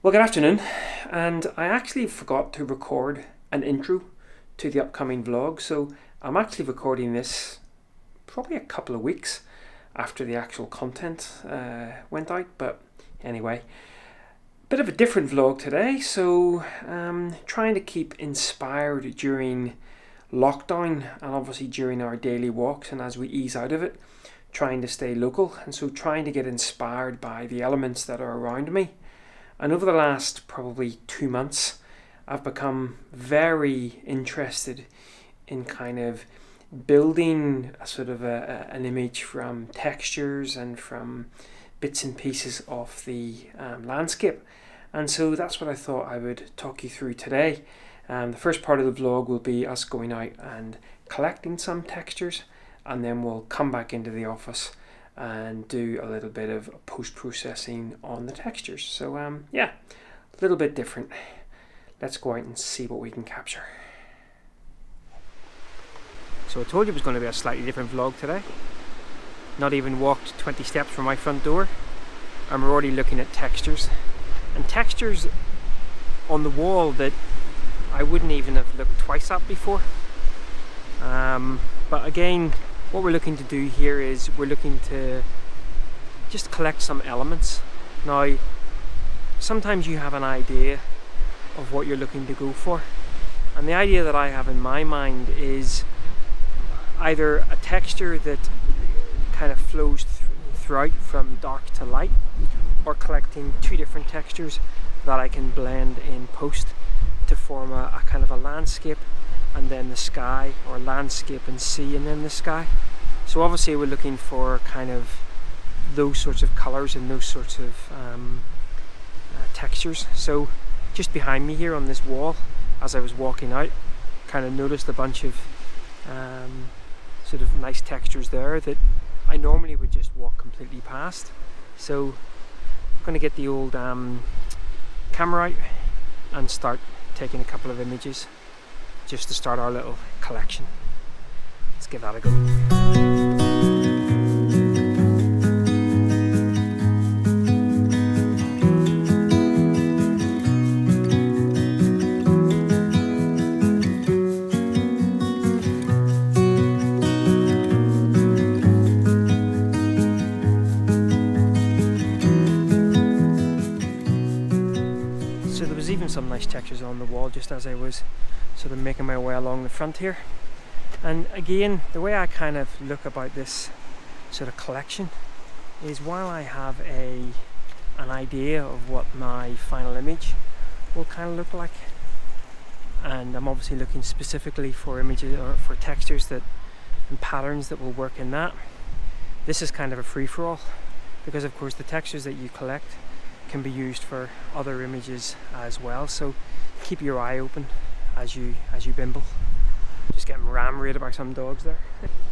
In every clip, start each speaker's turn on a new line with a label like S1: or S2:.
S1: Well, good afternoon, and I actually forgot to record an intro to the upcoming vlog, so I'm actually recording this probably a couple of weeks after the actual content went out, but anyway, bit of a different vlog today. So trying to keep inspired during lockdown and obviously during our daily walks, and as we ease out of it, trying to stay local, and so trying to get inspired by the elements that are around me. And over the last probably 2 months, I've become very interested in kind of building a sort of an image from textures and from bits and pieces of the landscape. And so that's what I thought I would talk you through today. The first part of the vlog will be us going out and collecting some textures, and then we'll come back into the office and do a little bit of post-processing on the textures. So yeah, a little bit different. Let's go out and see what we can capture. So I told you it was going to be a slightly different vlog today. Not even walked 20 steps from my front door, and we're already looking at textures. And textures on the wall that I wouldn't even have looked twice at before. But again, what we're looking to do here is we're looking to just collect some elements. Now, sometimes you have an idea of what you're looking to go for, and the idea that I have in my mind is either a texture that kind of flows throughout from dark to light, or collecting two different textures that I can blend in post to form a kind of a landscape and then the sky, or landscape and sea and then the sky. So obviously we're looking for kind of those sorts of colours and those sorts of textures. So just behind me here on this wall, as I was walking out, kind of noticed a bunch of sort of nice textures there that I normally would just walk completely past. So I'm going to get the old camera out and start taking a couple of images just to start our little collection. Let's give that a go. So there was even some nice textures on the wall just as I was sort of making my way along the front here. And again, the way I kind of look about this sort of collection is, while I have an idea of what my final image will kind of look like, and I'm obviously looking specifically for images or for textures that and patterns that will work in that, this is kind of a free-for-all, because of course the textures that you collect can be used for other images as well. So keep your eye open as you bimble. Just getting ram-raided by some dogs there.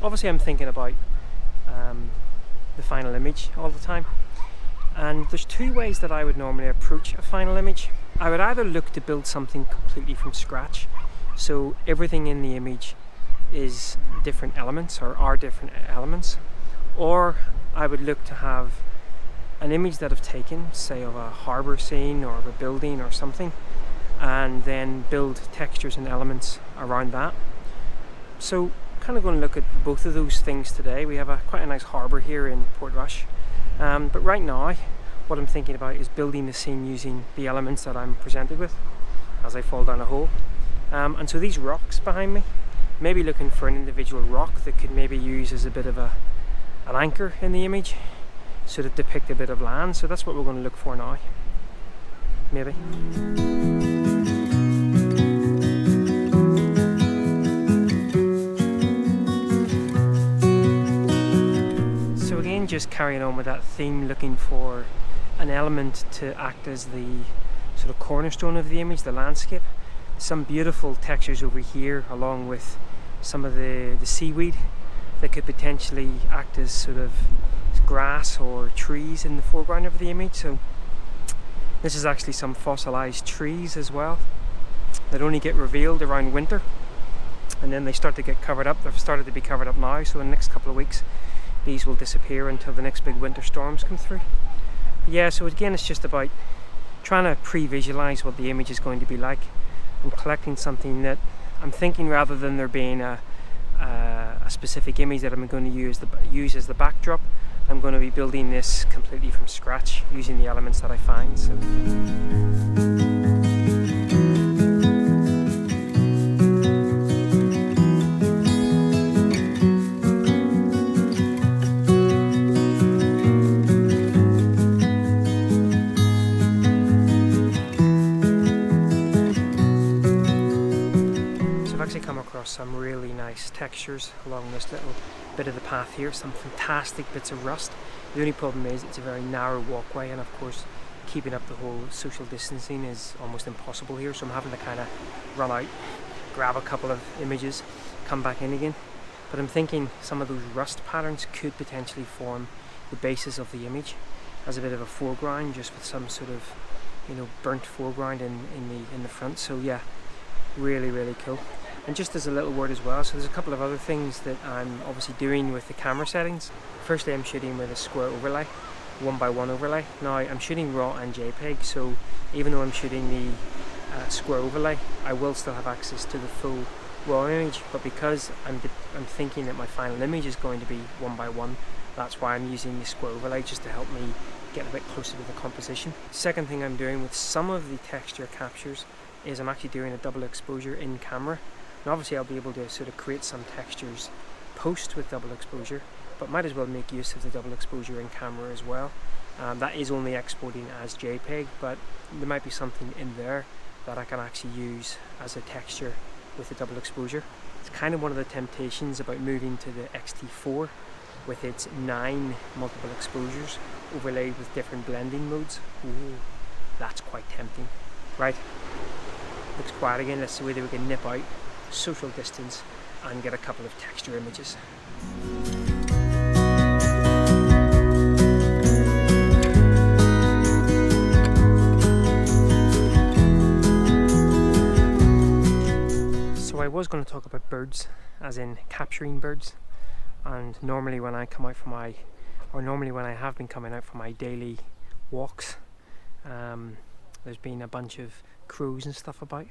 S1: Obviously I'm thinking about the final image all the time, and there's two ways that I would normally approach a final image. I would either look to build something completely from scratch, so everything in the image is different elements or are different elements, or I would look to have an image that I've taken, say of a harbour scene or of a building or something, and then build textures and elements around that. So kind of going to look at both of those things today. We have quite a nice harbour here in Portrush, but right now what I'm thinking about is building the scene using the elements that I'm presented with as I fall down a hole. And so these rocks behind me, maybe looking for an individual rock that could maybe use as a bit of an anchor in the image, sort of depict a bit of land. So that's what we're going to look for now, maybe. So again, just carrying on with that theme, looking for an element to act as the sort of cornerstone of the image, the landscape. Some beautiful textures over here, along with some of the seaweed that could potentially act as sort of grass or trees in the foreground of the image. So this is actually some fossilized trees as well that only get revealed around winter, and then they start to get covered up. They've started to be covered up now, so in the next couple of weeks these will disappear until the next big winter storms come through. But yeah, so again, it's just about trying to pre-visualize what the image is going to be like. I'm collecting something that I'm thinking, rather than there being a specific image that I'm going to use as the backdrop, I'm going to be building this completely from scratch using the elements that I find. So I've actually come across some really nice textures along this little bit of the path here, some fantastic bits of rust. The only problem is it's a very narrow walkway, and of course keeping up the whole social distancing is almost impossible here, so I'm having to kind of run out, grab a couple of images, come back in again. But I'm thinking some of those rust patterns could potentially form the basis of the image as a bit of a foreground, just with some sort of, you know, burnt foreground in the front. So yeah, really cool. And just as a little word as well, so there's a couple of other things that I'm obviously doing with the camera settings. Firstly, I'm shooting with a square overlay, 1:1 overlay. Now I'm shooting RAW and JPEG, so even though I'm shooting the square overlay, I will still have access to the full RAW image. But because I'm thinking that my final image is going to be 1:1, that's why I'm using the square overlay, just to help me get a bit closer to the composition. Second thing I'm doing with some of the texture captures is I'm actually doing a double exposure in camera. And obviously I'll be able to sort of create some textures post with double exposure, but might as well make use of the double exposure in camera as well. That is only exporting as JPEG, but there might be something in there that I can actually use as a texture with the double exposure. It's kind of one of the temptations about moving to the X-T4 with its 9 multiple exposures overlaid with different blending modes. Ooh, that's quite tempting. Right, looks quiet again. Let's see whether we can nip out, social distance, and get a couple of texture images. So I was going to talk about birds, as in capturing birds, and normally when I come out for my, or normally when I have been coming out for my daily walks, there's been a bunch of crows and stuff about,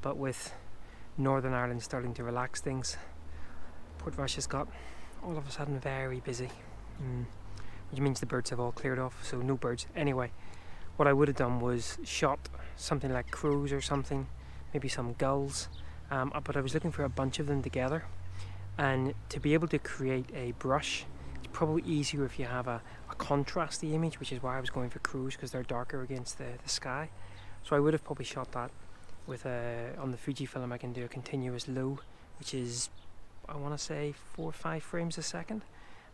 S1: but with Northern Ireland starting to relax things, Portrush has got all of a sudden very busy, which means the birds have all cleared off, so no birds. Anyway, what I would have done was shot something like crows or something, maybe some gulls, but I was looking for a bunch of them together, and to be able to create a brush, it's probably easier if you have a contrasty image, which is why I was going for crows, because they're darker against the sky. So I would have probably shot that with on the Fujifilm. I can do a continuous low, which is, I want to say, 4 or 5 frames a second.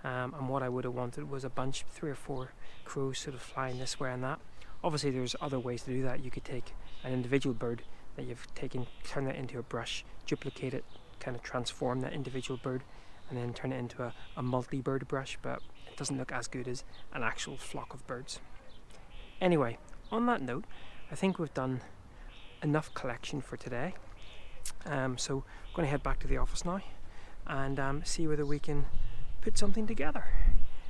S1: And what I would have wanted was a bunch, 3 or 4 crows sort of flying this way and that. Obviously there's other ways to do that. You could take an individual bird that you've taken, turn that into a brush, duplicate it, kind of transform that individual bird, and then turn it into a multi-bird brush, but it doesn't look as good as an actual flock of birds. Anyway, on that note, I think we've done enough collection for today. So I'm going to head back to the office now and see whether we can put something together.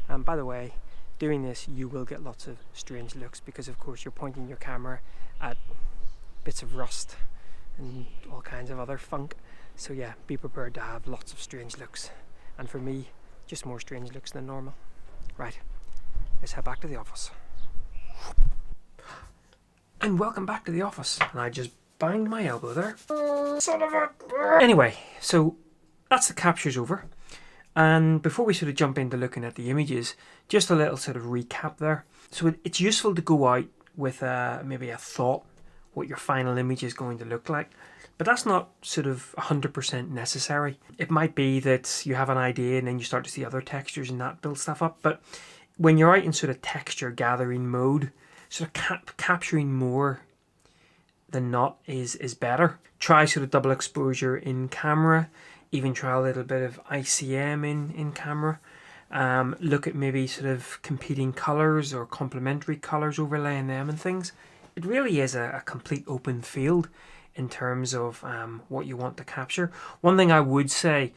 S1: By the way, doing this you will get lots of strange looks, because of course you're pointing your camera at bits of rust and all kinds of other funk. So yeah, be prepared to have lots of strange looks, and for me, just more strange looks than normal. Right, let's head back to the office. And welcome back to the office. And I just banged my elbow there. Son of a... Anyway, so that's the captures over. And before we sort of jump into looking at the images, just a little sort of recap there. So it's useful to go out with maybe a thought what your final image is going to look like. But that's not sort of 100% necessary. It might be that you have an idea and then you start to see other textures and that builds stuff up. But when you're out in sort of texture gathering mode, sort of capturing more than not is better. Try sort of double exposure in camera. Even try a little bit of ICM in camera. Look at maybe sort of competing colours or complementary colours, overlaying them and things. It really is a complete open field in terms of what you want to capture. One thing I would say,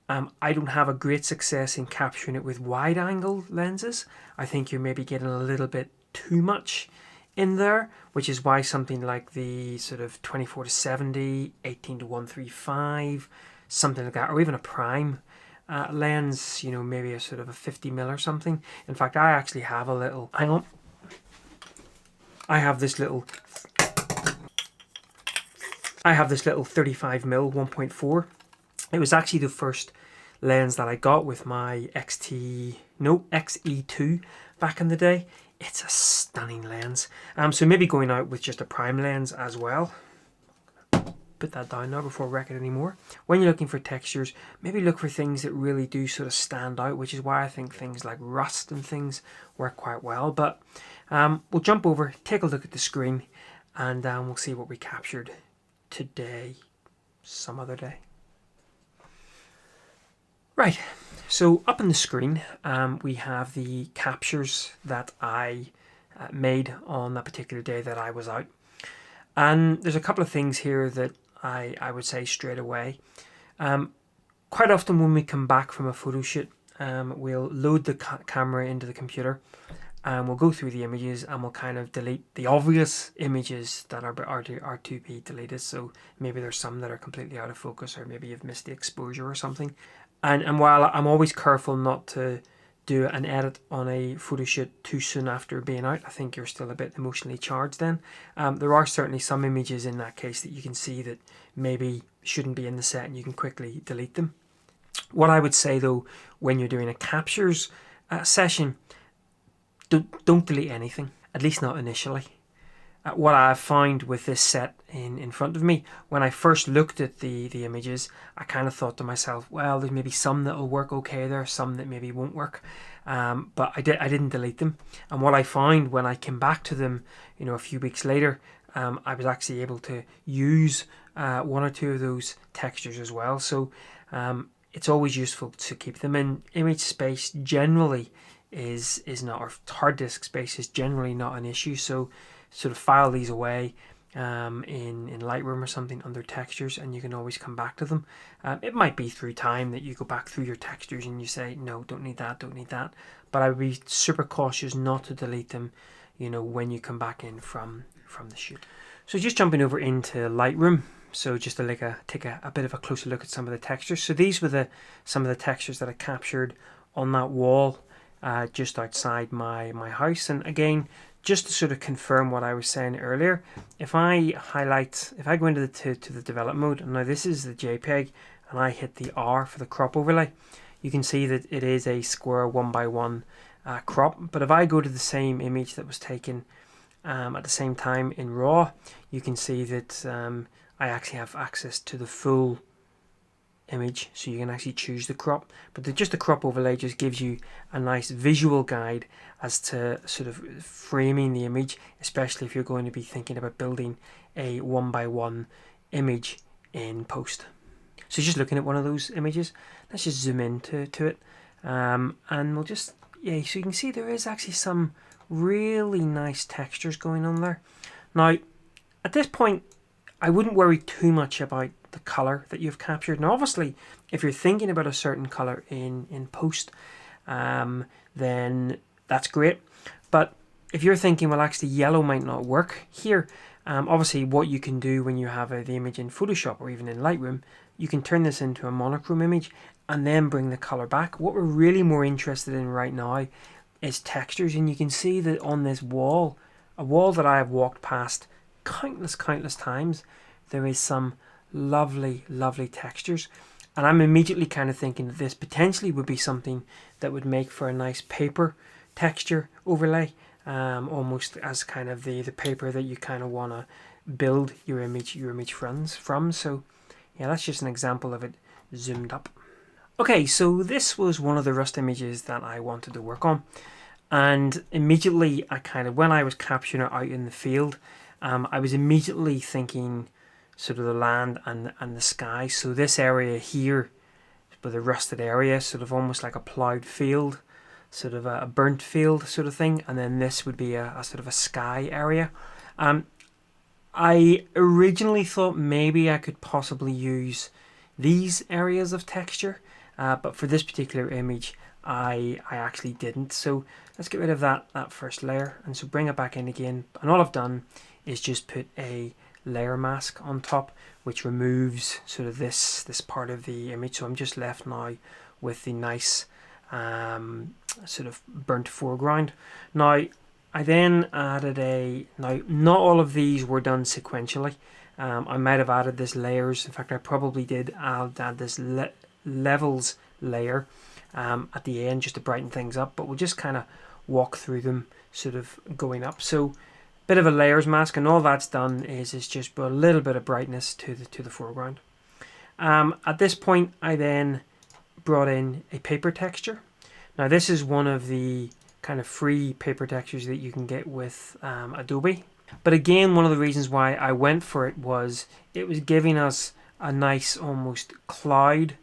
S1: I don't have a great success in capturing it with wide angle lenses. I think you're maybe getting a little bit too much in there, which is why something like the sort of 24-70, 18-135, something like that, or even a prime lens, you know, maybe a sort of a 50mm or something. In fact, I actually have a little, hang on, I have this little 35mm 1.4. It was actually the first lens that I got with my XE2 back in the day. It's a stunning lens. So maybe going out with just a prime lens as well. Put that down now before I wreck it anymore. When you're looking for textures, maybe look for things that really do sort of stand out, which is why I think things like rust and things work quite well. But we'll jump over, take a look at the screen, and we'll see what we captured today, some other day. Right, so up on the screen we have the captures that I made on that particular day that I was out. And there's a couple of things here that I would say straight away. Quite often when we come back from a photo shoot, we'll load the camera into the computer and we'll go through the images and we'll kind of delete the obvious images that are to be deleted. So maybe there's some that are completely out of focus, or maybe you've missed the exposure or something. And while I'm always careful not to do an edit on a photo shoot too soon after being out, I think you're still a bit emotionally charged then. There are certainly some images in that case that you can see that maybe shouldn't be in the set and you can quickly delete them. What I would say though, when you're doing a captures session, don't delete anything, at least not initially. What I've found with this set in front of me, when I first looked at the images, I kind of thought to myself, well, there's maybe some that will work okay there, some that maybe won't work. But I didn't delete them. And what I found when I came back to them, you know, a few weeks later, I was actually able to use one or two of those textures as well. So it's always useful to keep them in. Image space generally is not, or hard disk space is generally not an issue. So sort of file these away in Lightroom or something under textures, and you can always come back to them. It might be through time that you go back through your textures and you say, no, don't need that, don't need that. But I would be super cautious not to delete them, you know, when you come back in from the shoot. So just jumping over into Lightroom. So just to take a bit of a closer look at some of the textures. So these were some of the textures that I captured on that wall just outside my house. And again, just to sort of confirm what I was saying earlier, if I go into the develop mode, and now this is the JPEG, and I hit the R for the crop overlay, you can see that it is a square 1:1 crop. But if I go to the same image that was taken at the same time in RAW, you can see that I actually have access to the full image, so you can actually choose the crop. But just the crop overlay just gives you a nice visual guide as to sort of framing the image, especially if you're going to be thinking about building a 1:1 image in post. So just looking at one of those images, let's just zoom into it, and we'll just, yeah, so you can see there is actually some really nice textures going on there. Now at this point I wouldn't worry too much about the color that you've captured. Now obviously if you're thinking about a certain color in post, then that's great. But if you're thinking, well, actually yellow might not work here, obviously what you can do when you have the image in Photoshop or even in Lightroom, you can turn this into a monochrome image and then bring the color back. What we're really more interested in right now is textures, and you can see that on this wall, a wall that I have walked past countless times, there is some lovely textures. And I'm immediately kind of thinking that this potentially would be something that would make for a nice paper texture overlay, almost as kind of the paper that you kind of want to build your image from. So yeah, that's just an example of it zoomed up. Okay, so this was one of the rust images that I wanted to work on, and immediately when I was capturing it out in the field, I was immediately thinking sort of the land and the sky. So this area here with a rusted area, sort of almost like a ploughed field, sort of a burnt field sort of thing, and then this would be a sort of a sky area. I originally thought maybe I could possibly use these areas of texture, but for this particular image I actually didn't. So let's get rid of that first layer, and so bring it back in again. And all I've done is just put a layer mask on top, which removes sort of this part of the image. So I'm just left now with the nice sort of burnt foreground. Now I then added now not all of these were done sequentially. I might have added this layers. In fact, I probably did add this levels layer at the end just to brighten things up, but we'll just kind of walk through them sort of going up. So bit of a layers mask, and all that's done is just put a little bit of brightness to the foreground. At this point I then brought in a paper texture. Now this is one of the kind of free paper textures that you can get with Adobe, but again, one of the reasons why I went for it was giving us a nice almost cloud.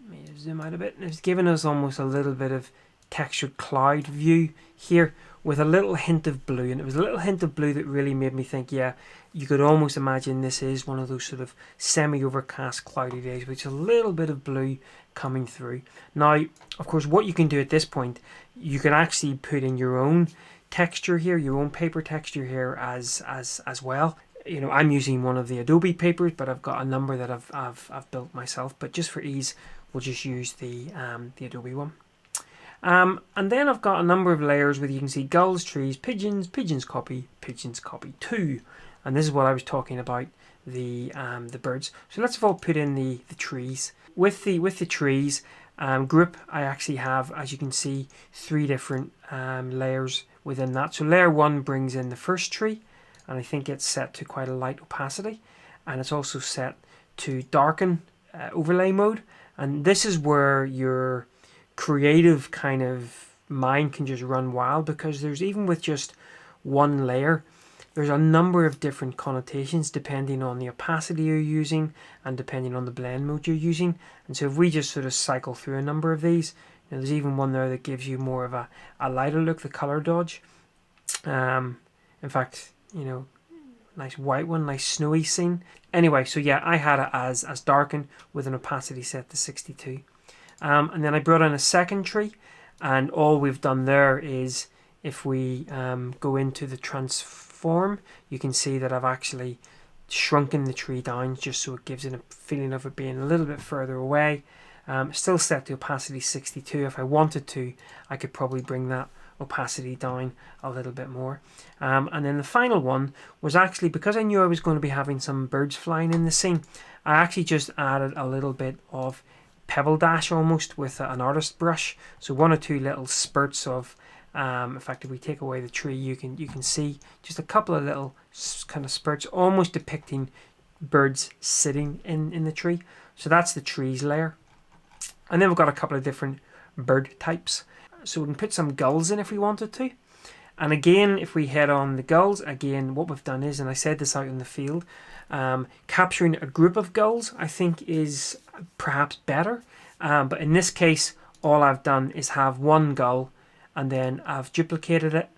S1: Let me zoom out a bit. It's giving us almost a little bit of textured cloud view here with a little hint of blue, and it was a little hint of blue that really made me think, yeah, you could almost imagine this is one of those sort of semi-overcast cloudy days with a little bit of blue coming through. Now, of course, what you can do at this point, you can actually put in your own texture here, your own paper texture here as well. You know, I'm using one of the Adobe papers, but I've got a number that I've built myself. But just for ease, we'll just use the Adobe one. And then I've got a number of layers where you can see gulls, trees, pigeons, pigeons copy 2. And this is what I was talking about, the birds. So let's all put in the trees. With the trees group, I actually have, as you can see, 3 different layers within that. So layer 1 brings in the first tree, and I think it's set to quite a light opacity, and it's also set to darken overlay mode. And this is where your creative kind of mind can just run wild, because there's, even with just one layer, there's a number of different connotations depending on the opacity you're using and depending on the blend mode you're using. And so if we just sort of cycle through a number of these, you know, there's even one there that gives you more of a lighter look, the color dodge. In fact, you know, nice white one, nice snowy scene. Anyway, so yeah, I had it as darken with an opacity set to 62. And then I brought in a second tree, and all we've done there is, if we go into the transform, you can see that I've actually shrunken the tree down just so it gives it a feeling of it being a little bit further away. Still set to opacity 62. If I wanted to, I could probably bring that opacity down a little bit more. And then the final one was actually, because I knew I was going to be having some birds flying in the scene, I actually just added a little bit of pebble dash almost with an artist brush. So 1 or 2 little spurts of, in fact, if we take away the tree, you can see just a couple of little kind of spurts, almost depicting birds sitting in the tree. So that's the trees layer. And then we've got a couple of different bird types. So we can put some gulls in if we wanted to. And again, if we head on the gulls, again, what we've done is, and I said this out in the field, capturing a group of gulls, I think, is perhaps better. But in this case, all I've done is have one gull, and then I've duplicated it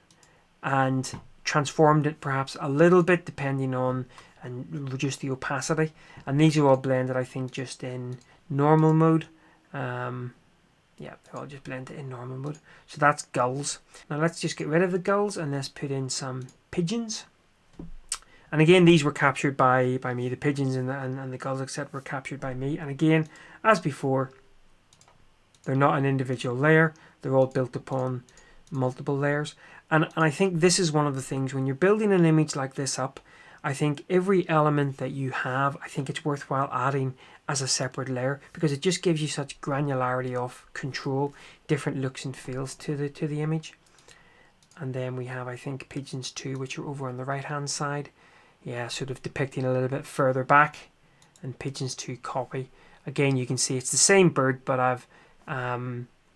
S1: and transformed it perhaps a little bit, depending on, and reduced the opacity. And these are all blended, I think, just in normal mode. Yeah, they're all just blended in normal mode. So that's gulls. Now let's just get rid of the gulls and let's put in some pigeons. And again, these were captured by me. The pigeons and the gulls, etc., were captured by me. And again, as before, they're not an individual layer. They're all built upon multiple layers. And I think this is one of the things, when you're building an image like this up, I think every element that you have, I think it's worthwhile adding as a separate layer, because it just gives you such granularity of control, different looks and feels to the image. And then we have, I think, pigeons 2, which are over on the right hand side. Yeah, sort of depicting a little bit further back. And pigeons 2 copy. Again, you can see it's the same bird, but I've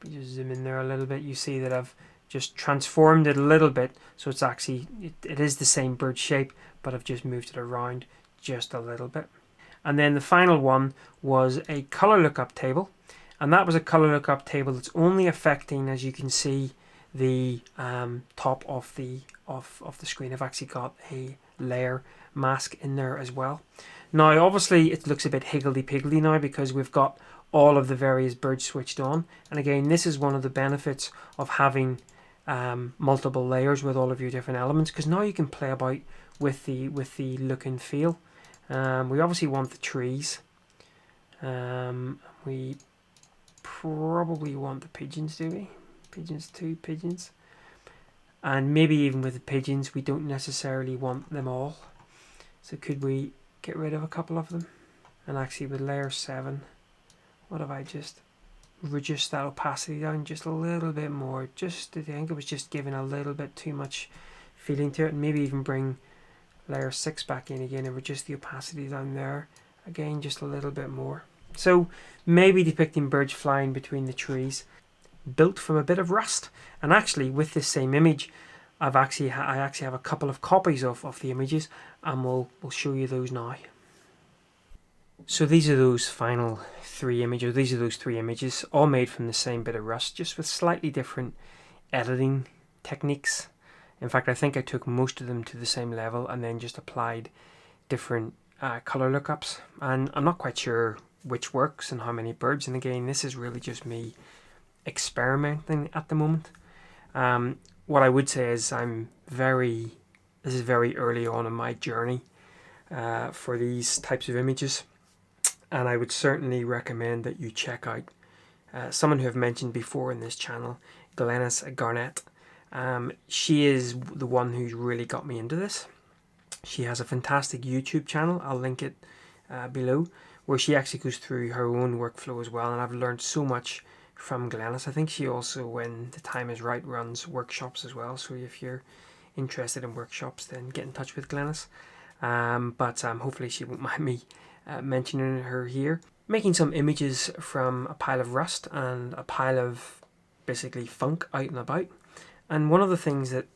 S1: just zoom in there a little bit. You see that I've just transformed it a little bit, so it's actually it is the same bird shape, but I've just moved it around just a little bit. And then the final one was a color lookup table, and that was a color lookup table that's only affecting, as you can see, the top of the screen. I've actually got a layer mask in there as well. Now obviously it looks a bit higgledy-piggledy now because we've got all of the various birds switched on, and again, this is one of the benefits of having multiple layers with all of your different elements, because now you can play about with the look and feel. We obviously want the trees. We probably want the pigeons, do we? Pigeons, 2 pigeons. And maybe even with the pigeons, we don't necessarily want them all. So could we get rid of a couple of them? And actually with layer 7, what if I just reduce that opacity down just a little bit more? Just, I think it was just giving a little bit too much feeling to it. And maybe even bring layer 6 back in again and reduce the opacity down there. Again, just a little bit more. So maybe depicting birds flying between the trees, built from a bit of rust. And actually with this same image, I actually have a couple of copies of the images, and we'll show you those now. So these are those final 3 images. These are those 3 images, all made from the same bit of rust, just with slightly different editing techniques. In fact, I think I took most of them to the same level and then just applied different color lookups. And I'm not quite sure which works and how many birds. And again, this is really just me experimenting at the moment. What I would say is this is very early on in my journey for these types of images. And I would certainly recommend that you check out someone who I've mentioned before in this channel, Glenys Garnett. She is the one who's really got me into this. She has a fantastic YouTube channel, I'll link it below, where she actually goes through her own workflow as well, and I've learned so much from Glenys. I think she also, when the time is right, runs workshops as well, so if you're interested in workshops, then get in touch with Glenys. But hopefully she won't mind me mentioning her here. Making some images from a pile of rust and a pile of basically funk out and about. And one of the things that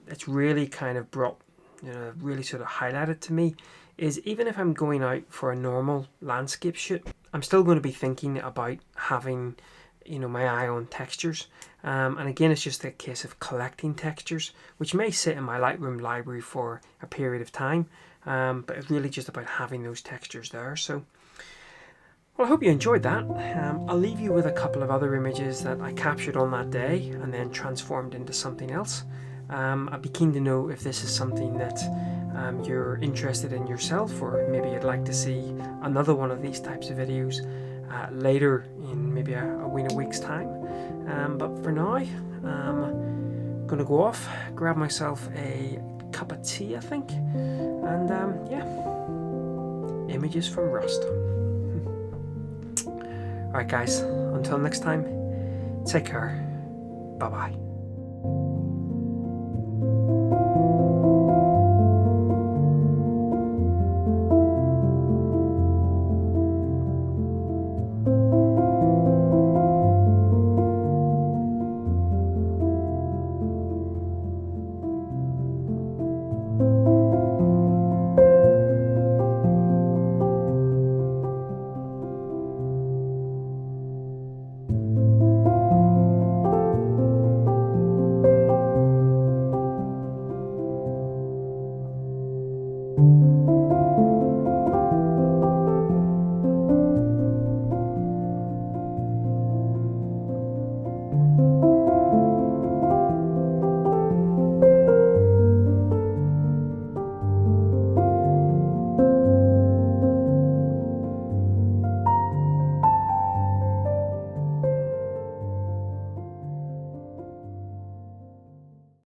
S1: it's really kind of brought, really sort of highlighted to me is, even if I'm going out for a normal landscape shoot, I'm still going to be thinking about having, my eye on textures. And again, it's just a case of collecting textures, which may sit in my Lightroom library for a period of time. But it's really just about having those textures there. So, well, I hope you enjoyed that. I'll leave you with a couple of other images that I captured on that day and then transformed into something else. I'd be keen to know if this is something that you're interested in yourself, or maybe you'd like to see another one of these types of videos later in maybe a week's time. But for now, I'm going to go off, grab myself a cup of tea, I think, and yeah, images from rust. Alright guys, until next time, take care, bye bye.